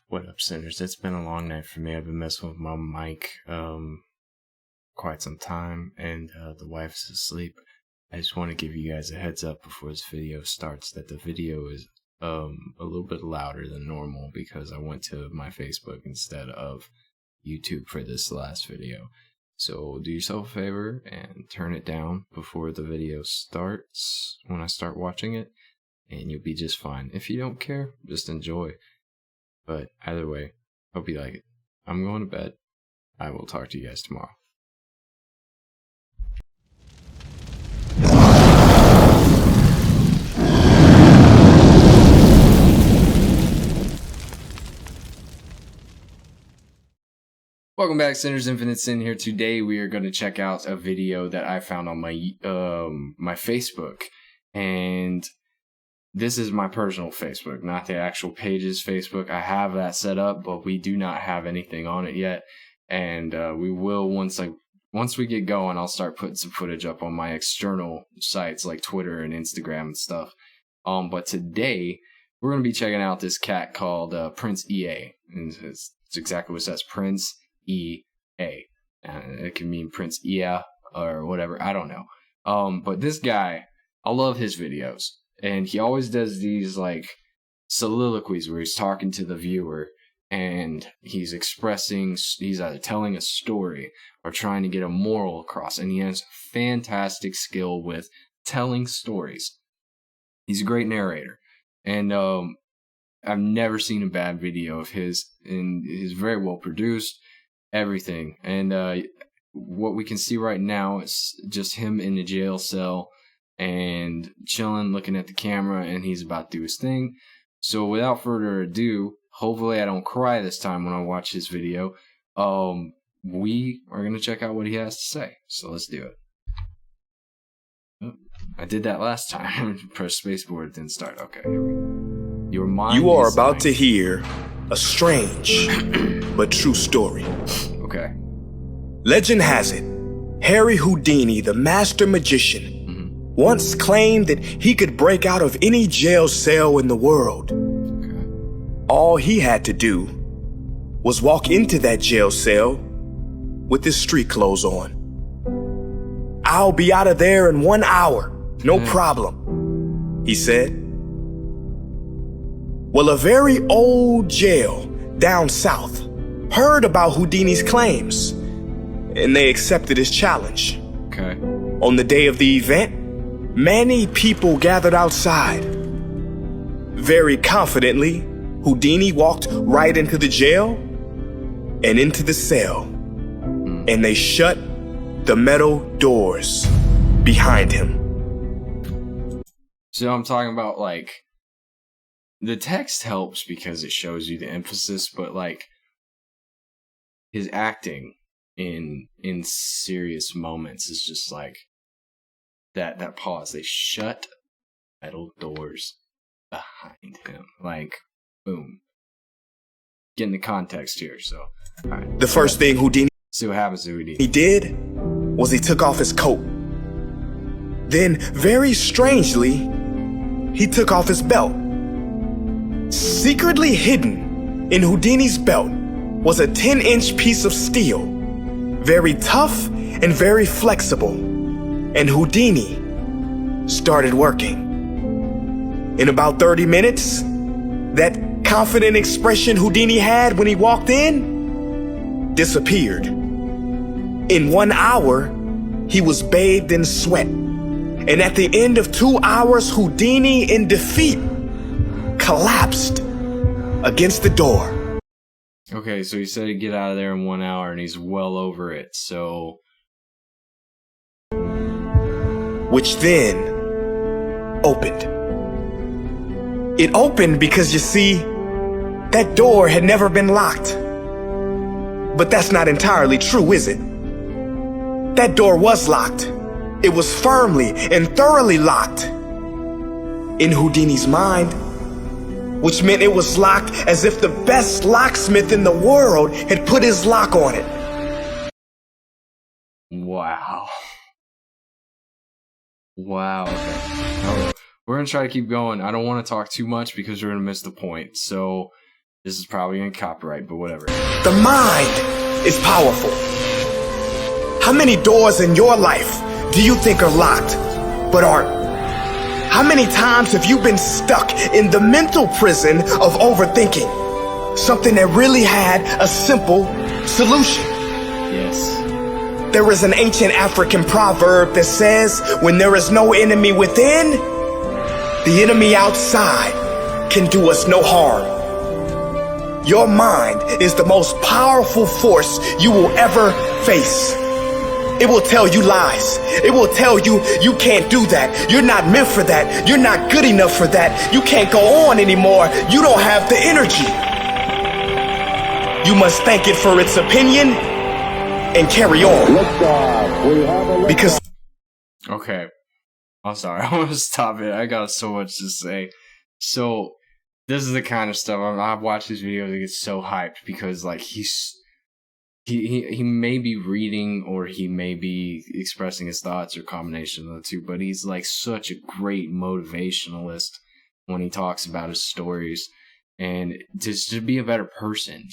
What up, sinners? It's been a long night for me. I've been messing with my mic quite some time, and the wife's asleep. I just want to give you guys a heads up before this video starts that the video is a little bit louder than normal because I went to my Facebook instead of YouTube for this last video. So do yourself a favor and turn it down before the video starts when I start watching it, and you'll be just fine. If you don't care, just enjoy. But either way, hope you like it. I'm going to bed. I will talk to you guys tomorrow. Welcome back, Sinners Infinite Sin here. Today we are going to check out a video that I found on my my Facebook, and this is my personal Facebook, not the actual page's Facebook. I have that set up, but we do not have anything on it yet, and we will once we get going. I'll start putting some footage up on my external sites like Twitter and Instagram and stuff. But today we're going to be checking out this cat called Prince EA, and it's exactly what it says, Prince EA. It can mean Prince Ea or whatever, I don't know. But this guy, I love his videos, and he always does these like soliloquies where he's talking to the viewer and he's either telling a story or trying to get a moral across, and he has fantastic skill with telling stories. He's a great narrator, and I've never seen a bad video of his, and he's very well produced. Everything. And what we can see right now is just him in the jail cell and chilling, looking at the camera, and he's about to do his thing. So without further ado, hopefully I don't cry this time when I watch his video. We are going to check out what he has to say. So let's do it. Oh, I did that last time. Press spacebar, it didn't start. Okay, here we go. Your mind. You are about to hear a strange but true story. Okay. Legend has it, Harry Houdini, the master magician, once claimed that he could break out of any jail cell in the world. Okay. All he had to do was walk into that jail cell with his street clothes on. "I'll be out of there in 1 hour, no problem," he said. Well, a very old jail down south heard about Houdini's claims, and they accepted his challenge. Okay. On the day of the event, many people gathered outside. Very confidently, Houdini walked right into the jail and into the cell, and they shut the metal doors behind him. So I'm talking about, like, the text helps because it shows you the emphasis, but like his acting in serious moments is just like that pause. They shut metal doors behind him. Like, boom. Getting the context here, so all right. The first thing Houdini See what happens to Houdini. he did was he took off his coat. Then, very strangely, he took off his belt. Secretly hidden in Houdini's belt was a 10-inch piece of steel, very tough and very flexible, and Houdini started working. In about 30 minutes, that confident expression Houdini had when he walked in disappeared. In 1 hour, he was bathed in sweat, and at the end of 2 hours, Houdini, in defeat, collapsed against the door. Okay, so he said he'd get out of there in 1 hour, and he's well over it, so... Which then opened. It opened because, you see, that door had never been locked. But that's not entirely true, is it? That door was locked. It was firmly and thoroughly locked. In Houdini's mind, which meant it was locked as if the best locksmith in the world had put his lock on it. Wow. Wow. Okay. We're going to try to keep going. I don't want to talk too much because we're going to miss the point. So This is probably in copyright, but whatever. The mind is powerful. How many doors in your life do you think are locked, but aren't? How many times have you been stuck in the mental prison of overthinking something that really had a simple solution? Yes. There is an ancient African proverb that says, when there is no enemy within, the enemy outside can do us no harm. Your mind is the most powerful force you will ever face. It will tell you lies. It will tell you you can't do that. You're not meant for that. You're not good enough for that. You can't go on anymore. You don't have the energy. You must thank it for its opinion and carry on. Because Okay. I'm sorry. I'm gonna stop it. I got so much to say. So this is the kind of stuff I've watched his videos and get so hyped because like he may be reading or he may be expressing his thoughts or combination of the two, but he's like such a great motivationalist when he talks about his stories and just to be a better person,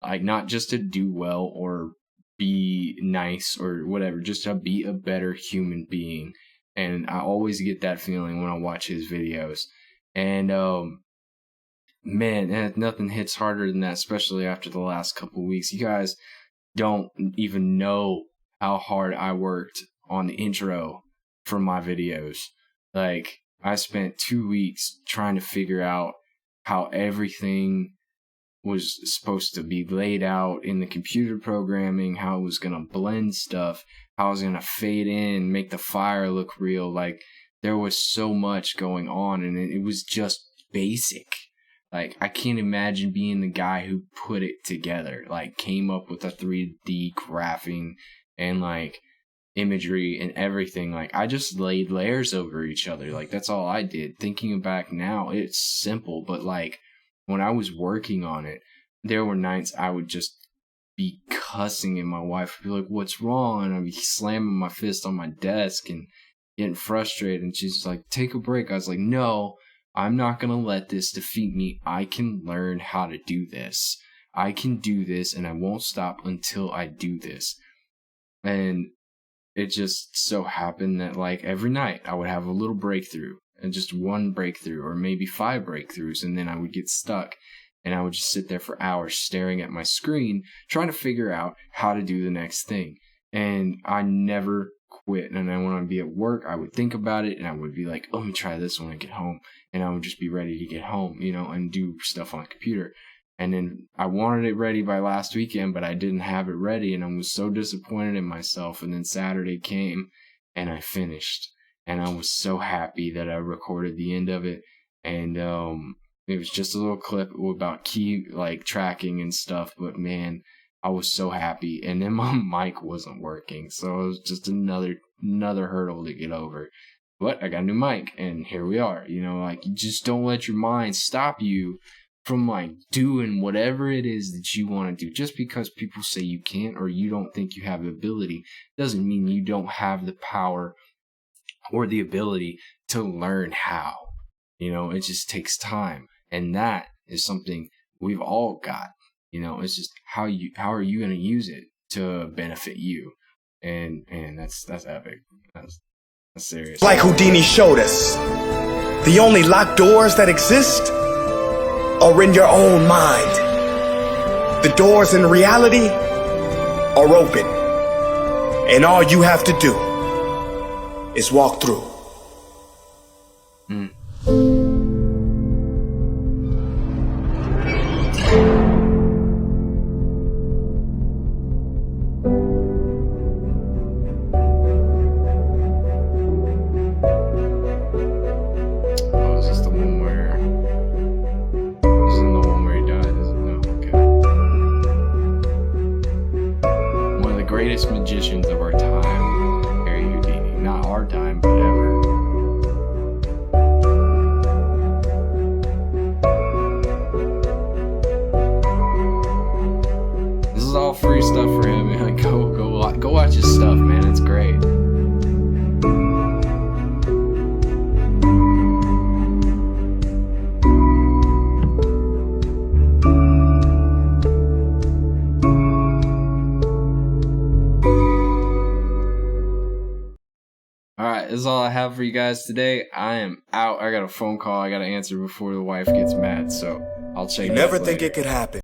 like not just to do well or be nice or whatever, just to be a better human being. And I always get that feeling when I watch his videos. And man, nothing hits harder than that, especially after the last couple of weeks. You guys don't even know how hard I worked on the intro for my videos. Like, I spent 2 weeks trying to figure out how everything was supposed to be laid out in the computer programming, how it was going to blend stuff, how I was going to fade in, make the fire look real. Like, there was so much going on, and it was just basic. Like, I can't imagine being the guy who put it together, like, came up with a 3D graphing and, like, imagery and everything. Like, I just laid layers over each other. Like, that's all I did. Thinking back now, it's simple, but, like, when I was working on it, there were nights I would just be cussing and my wife would be like, "What's wrong?" And I'd be slamming my fist on my desk and getting frustrated. And she's like, "Take a break." I was like, "No, I'm not going to let this defeat me. I can learn how to do this. I can do this and I won't stop until I do this." And it just so happened that like every night I would have a little breakthrough and just one breakthrough or maybe 5 breakthroughs. And then I would get stuck and I would just sit there for hours staring at my screen, trying to figure out how to do the next thing. And I never quit. And then when I'd be at work, I would think about it and I would be like, "Oh, let me try this when I get home." And I would just be ready to get home, you know, and do stuff on the computer. And then I wanted it ready by last weekend, but I didn't have it ready. And I was so disappointed in myself. And then Saturday came and I finished. And I was so happy that I recorded the end of it. And it was just a little clip about key like tracking and stuff. But man, I was so happy. And then my mic wasn't working. So it was just another hurdle to get over. But I got a new mic and here we are. You know, like you just don't let your mind stop you from like doing whatever it is that you want to do. Just because people say you can't or you don't think you have the ability doesn't mean you don't have the power or the ability to learn how. You know, it just takes time. And that is something we've all got. You know, it's just how are you going to use it to benefit you? And that's epic. That's serious. Like Houdini showed us, the only locked doors that exist are in your own mind. The doors in reality are open. And all you have to do is walk through. Greatest magicians of our time, Harry Houdini. Not our time, but ever. This is all free stuff for him. Like, go watch his stuff, man. It's great. All right, this is all I have for you guys today. I am out. I got a phone call I got to answer before the wife gets mad, so I'll check you You never guys think later. it could happen.